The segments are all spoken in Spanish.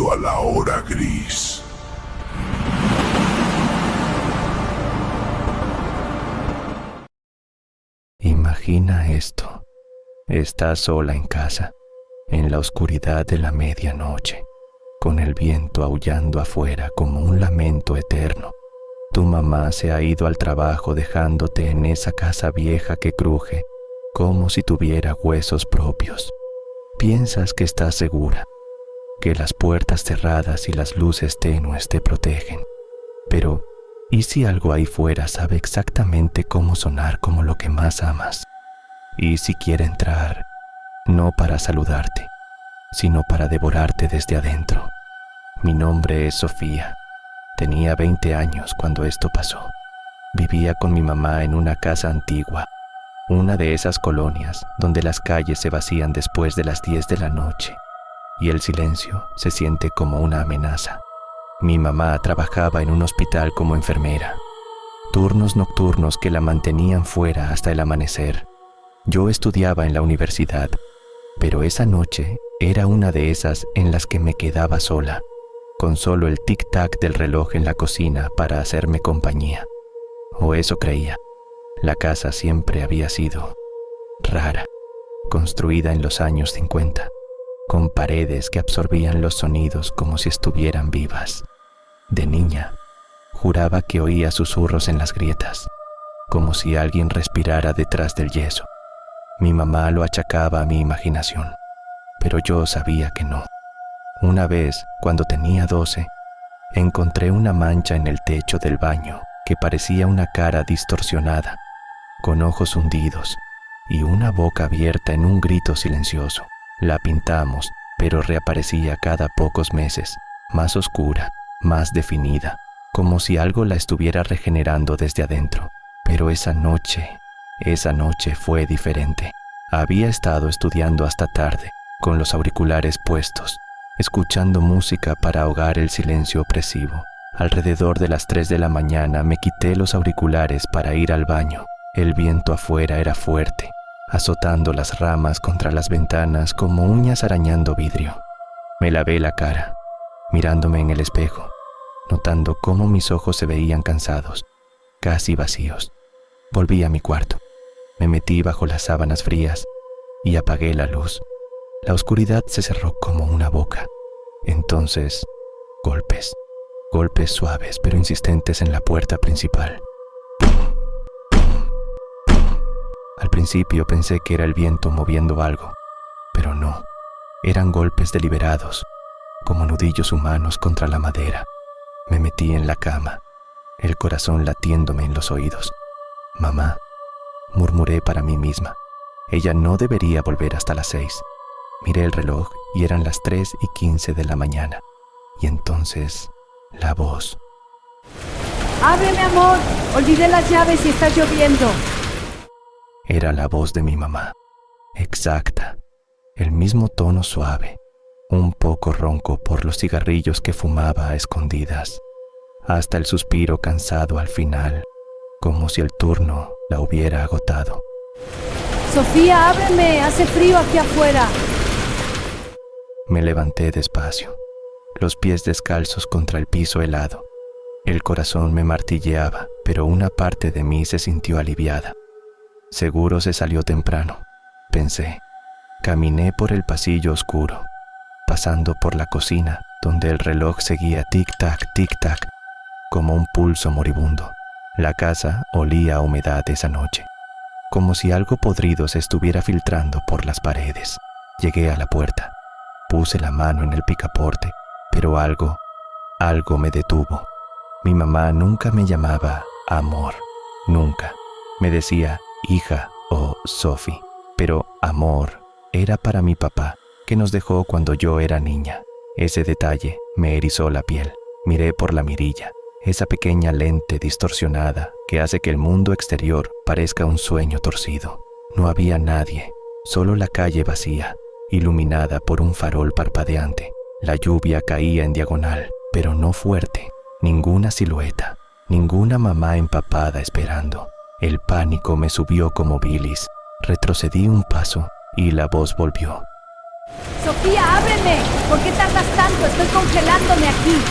Bienvenido a la hora gris. Imagina esto. Estás sola en casa, en la oscuridad de la medianoche, con el viento aullando afuera como un lamento eterno. Tu mamá se ha ido al trabajo dejándote en esa casa vieja que cruje, como si tuviera huesos propios. Piensas que estás segura, que las puertas cerradas y las luces tenues te protegen. Pero, ¿y si algo ahí fuera sabe exactamente cómo sonar como lo que más amas? ¿Y si quiere entrar, no para saludarte, sino para devorarte desde adentro? Mi nombre es Sofía. Tenía 20 años cuando esto pasó. Vivía con mi mamá en una casa antigua, una de esas colonias donde las calles se vacían después de las 10 de la noche y el silencio se siente como una amenaza. Mi mamá trabajaba en un hospital como enfermera, turnos nocturnos que la mantenían fuera hasta el amanecer. Yo estudiaba en la universidad, pero esa noche era una de esas en las que me quedaba sola, con solo el tic-tac del reloj en la cocina para hacerme compañía. O eso creía. La casa siempre había sido rara, construida en los años 50, con paredes que absorbían los sonidos como si estuvieran vivas. De niña, juraba que oía susurros en las grietas, como si alguien respirara detrás del yeso. Mi mamá lo achacaba a mi imaginación, pero yo sabía que no. Una vez, cuando tenía 12, encontré una mancha en el techo del baño que parecía una cara distorsionada, con ojos hundidos y una boca abierta en un grito silencioso. La pintamos, pero reaparecía cada pocos meses, más oscura, más definida, como si algo la estuviera regenerando desde adentro. Pero esa noche fue diferente. Había estado estudiando hasta tarde, con los auriculares puestos, escuchando música para ahogar el silencio opresivo. Alrededor de las 3 de la mañana me quité los auriculares para ir al baño. El viento afuera era fuerte, azotando las ramas contra las ventanas como uñas arañando vidrio. Me lavé la cara, mirándome en el espejo, notando cómo mis ojos se veían cansados, casi vacíos. Volví a mi cuarto, me metí bajo las sábanas frías y apagué la luz. La oscuridad se cerró como una boca. Entonces, golpes suaves pero insistentes en la puerta principal. Al principio pensé que era el viento moviendo algo, pero no. Eran golpes deliberados, como nudillos humanos contra la madera. Me metí en la cama, el corazón latiéndome en los oídos. «Mamá», murmuré para mí misma. Ella no debería volver hasta las 6. Miré el reloj y eran las 3:15 de la mañana. Y entonces, la voz. ¡Ábreme, amor! Olvidé las llaves y está lloviendo. Era la voz de mi mamá, exacta, el mismo tono suave, un poco ronco por los cigarrillos que fumaba a escondidas, hasta el suspiro cansado al final, como si el turno la hubiera agotado. Sofía, ábreme, hace frío aquí afuera. Me levanté despacio, los pies descalzos contra el piso helado. El corazón me martilleaba, pero una parte de mí se sintió aliviada. Seguro se salió temprano, pensé. Caminé por el pasillo oscuro, pasando por la cocina, donde el reloj seguía tic-tac, tic-tac, como un pulso moribundo. La casa olía a humedad esa noche, como si algo podrido se estuviera filtrando por las paredes. Llegué a la puerta, puse la mano en el picaporte, pero algo me detuvo. Mi mamá nunca me llamaba amor, nunca. Me decía hija o Sophie, pero amor era para mi papá, que nos dejó cuando yo era niña. Ese detalle me erizó la piel. Miré por la mirilla, esa pequeña lente distorsionada que hace que el mundo exterior parezca un sueño torcido. No había nadie, solo la calle vacía, iluminada por un farol parpadeante. La lluvia caía en diagonal, pero no fuerte. Ninguna silueta, ninguna mamá empapada esperando. El pánico me subió como bilis. Retrocedí un paso y la voz volvió. Sofía, ábreme. ¿Por qué tardas tanto? Estoy congelándome aquí.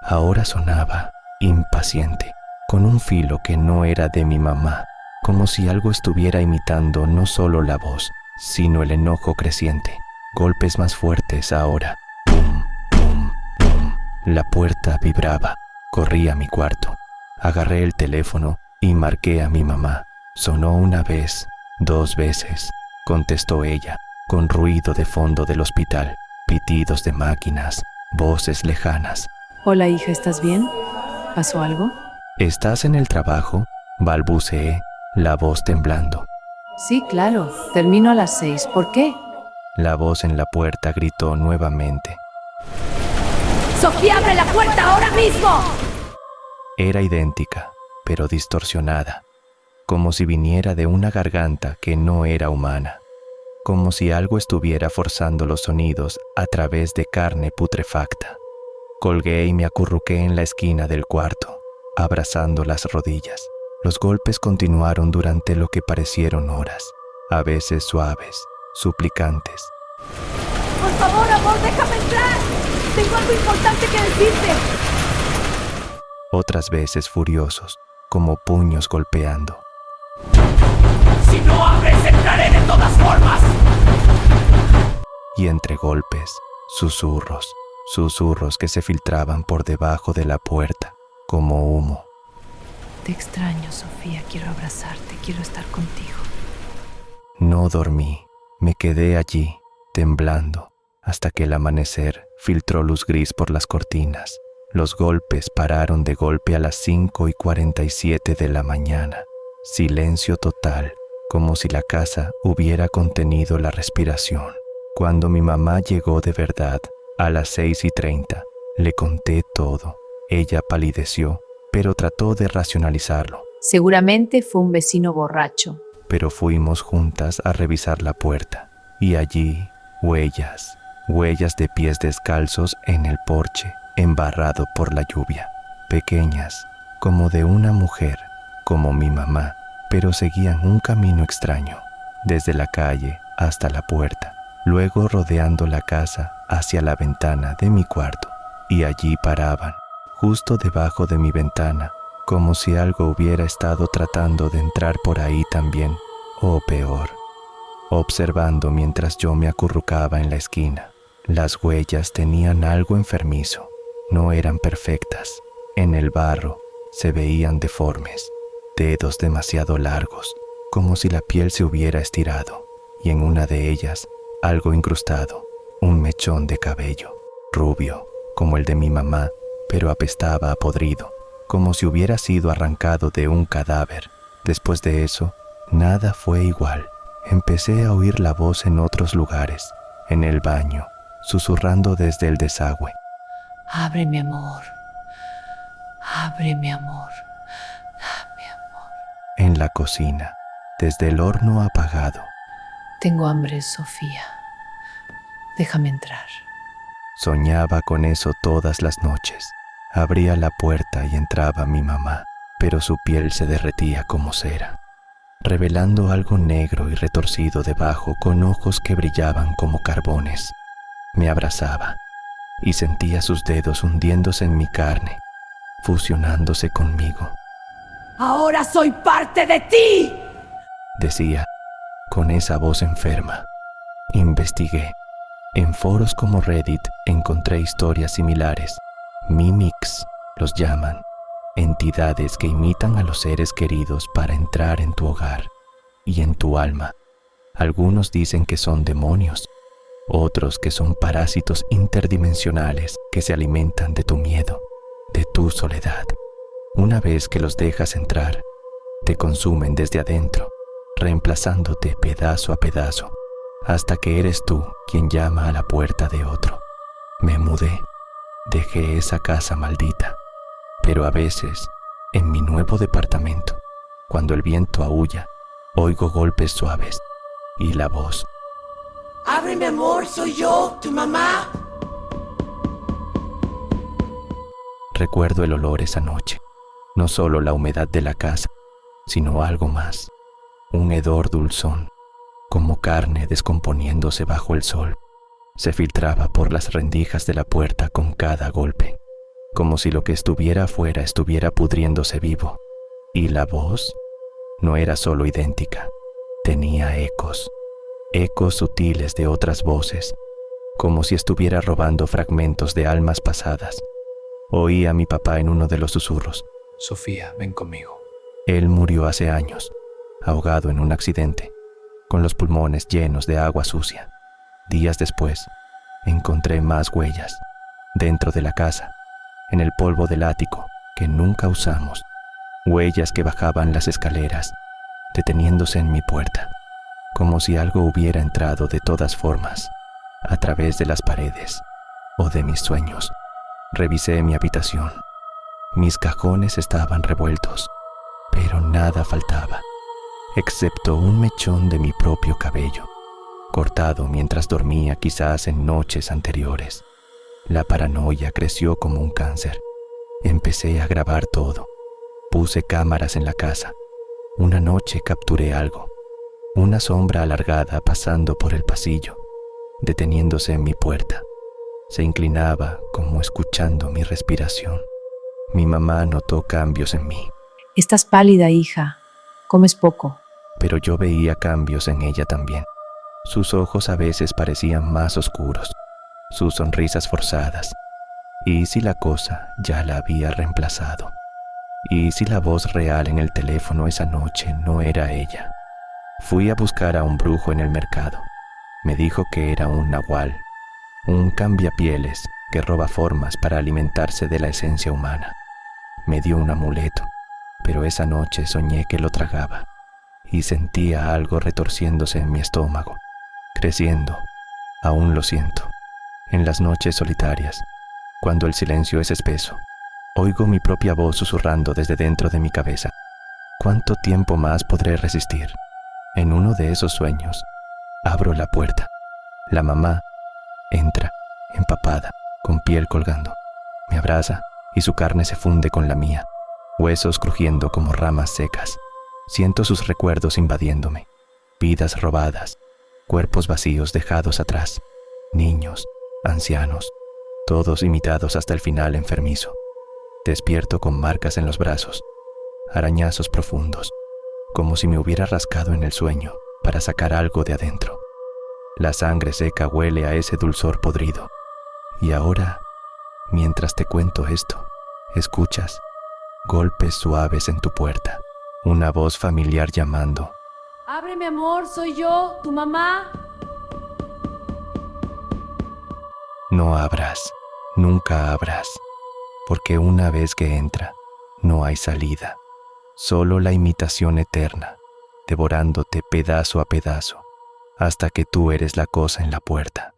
Ahora sonaba, impaciente, con un filo que no era de mi mamá, como si algo estuviera imitando no solo la voz, sino el enojo creciente. Golpes más fuertes ahora. Pum, pum, pum. La puerta vibraba. Corrí a mi cuarto. Agarré el teléfono y marqué a mi mamá. Sonó una vez, 2 veces. Contestó ella, con ruido de fondo del hospital, pitidos de máquinas, voces lejanas. Hola hija, ¿estás bien? ¿Pasó algo? ¿Estás en el trabajo?, balbuceé, la voz temblando. Sí, claro. Termino a las 6. ¿Por qué? La voz en la puerta gritó nuevamente. Sofía, abre la puerta ahora mismo. Era idéntica, pero distorsionada, como si viniera de una garganta que no era humana, como si algo estuviera forzando los sonidos a través de carne putrefacta. Colgué y me acurruqué en la esquina del cuarto, abrazando las rodillas. Los golpes continuaron durante lo que parecieron horas, a veces suaves, suplicantes. Por favor, amor, déjame entrar. Tengo algo importante que decirte. Otras veces furiosos, como puños golpeando. ¡Si no abres, entraré de todas formas! Y entre golpes, susurros, susurros que se filtraban por debajo de la puerta, como humo. Te extraño, Sofía. Quiero abrazarte. Quiero estar contigo. No dormí, me quedé allí, temblando, hasta que el amanecer filtró luz gris por las cortinas. Los golpes pararon de golpe a las 5:47 de la mañana. Silencio total, como si la casa hubiera contenido la respiración. Cuando mi mamá llegó de verdad, a las 6:30, le conté todo. Ella palideció, pero trató de racionalizarlo. Seguramente fue un vecino borracho. Pero fuimos juntas a revisar la puerta, y allí, huellas de pies descalzos en el porche, embarrado por la lluvia, pequeñas, como de una mujer, como mi mamá, pero seguían un camino extraño, desde la calle hasta la puerta, luego rodeando la casa hacia la ventana de mi cuarto, y allí paraban, justo debajo de mi ventana, como si algo hubiera estado tratando de entrar por ahí también, o peor, observando mientras yo me acurrucaba en la esquina. Las huellas tenían algo enfermizo, no eran perfectas. En el barro se veían deformes, dedos demasiado largos, como si la piel se hubiera estirado, y en una de ellas algo incrustado, un mechón de cabello, rubio, como el de mi mamá, pero apestaba a podrido, como si hubiera sido arrancado de un cadáver. Después de eso, nada fue igual. Empecé a oír la voz en otros lugares, en el baño, susurrando desde el desagüe. Abre, mi amor. Abre, mi amor. Dame amor. En la cocina, desde el horno apagado. Tengo hambre, Sofía. Déjame entrar. Soñaba con eso todas las noches. Abría la puerta y entraba mi mamá, pero su piel se derretía como cera, revelando algo negro y retorcido debajo, con ojos que brillaban como carbones. Me abrazaba y sentía sus dedos hundiéndose en mi carne, fusionándose conmigo. Ahora soy parte de ti. Decía, con esa voz enferma. Investigué. En foros como Reddit encontré historias similares. Mimics los llaman, entidades que imitan a los seres queridos para entrar en tu hogar y en tu alma. Algunos dicen que son demonios, otros que son parásitos interdimensionales que se alimentan de tu miedo, de tu soledad. Una vez que los dejas entrar, te consumen desde adentro, reemplazándote pedazo a pedazo, hasta que eres tú quien llama a la puerta de otro. Me mudé. Dejé esa casa maldita, pero a veces, en mi nuevo departamento, cuando el viento aúlla, oigo golpes suaves y la voz. ¡Abre, mi amor! ¡Soy yo, tu mamá! Recuerdo el olor esa noche, no solo la humedad de la casa, sino algo más, un hedor dulzón, como carne descomponiéndose bajo el sol. Se filtraba por las rendijas de la puerta con cada golpe, como si lo que estuviera afuera estuviera pudriéndose vivo. Y la voz no era solo idéntica, tenía ecos, ecos sutiles de otras voces, como si estuviera robando fragmentos de almas pasadas. Oí a mi papá en uno de los susurros. Sofía, ven conmigo. Él murió hace años, ahogado en un accidente, con los pulmones llenos de agua sucia. Días después, encontré más huellas, dentro de la casa, en el polvo del ático que nunca usamos. Huellas que bajaban las escaleras, deteniéndose en mi puerta, como si algo hubiera entrado de todas formas, a través de las paredes o de mis sueños. Revisé mi habitación. Mis cajones estaban revueltos, pero nada faltaba, excepto un mechón de mi propio cabello, cortado mientras dormía quizás en noches anteriores. La paranoia creció como un cáncer. Empecé a grabar todo. Puse cámaras en la casa. Una noche capturé algo, una sombra alargada pasando por el pasillo, deteniéndose en mi puerta. Se inclinaba como escuchando mi respiración. Mi mamá notó cambios en mí, Estás pálida, hija. Comes poco. pero yo veía cambios en ella también. Sus ojos a veces parecían más oscuros, sus sonrisas forzadas. ¿Y si la cosa ya la había reemplazado? ¿Y si la voz real en el teléfono esa noche no era ella? Fui a buscar a un brujo en el mercado. Me dijo que era un nahual, un cambiapieles que roba formas para alimentarse de la esencia humana. Me dio un amuleto, pero esa noche soñé que lo tragaba y sentía algo retorciéndose en mi estómago, creciendo. Aún lo siento. En las noches solitarias, cuando el silencio es espeso, oigo mi propia voz susurrando desde dentro de mi cabeza. ¿Cuánto tiempo más podré resistir? En uno de esos sueños, abro la puerta. La mamá entra, empapada, con piel colgando. Me abraza y su carne se funde con la mía, huesos crujiendo como ramas secas. Siento sus recuerdos invadiéndome, vidas robadas, cuerpos vacíos dejados atrás, niños, ancianos, todos imitados hasta el final enfermizo. Despierto con marcas en los brazos, arañazos profundos, como si me hubiera rascado en el sueño para sacar algo de adentro. La sangre seca huele a ese dulzor podrido. Y ahora, mientras te cuento esto, escuchas golpes suaves en tu puerta, una voz familiar llamando. Abre, mi amor, soy yo, tu mamá. No abras, nunca abras, porque una vez que entra, no hay salida, solo la imitación eterna, devorándote pedazo a pedazo, hasta que tú eres la cosa en la puerta.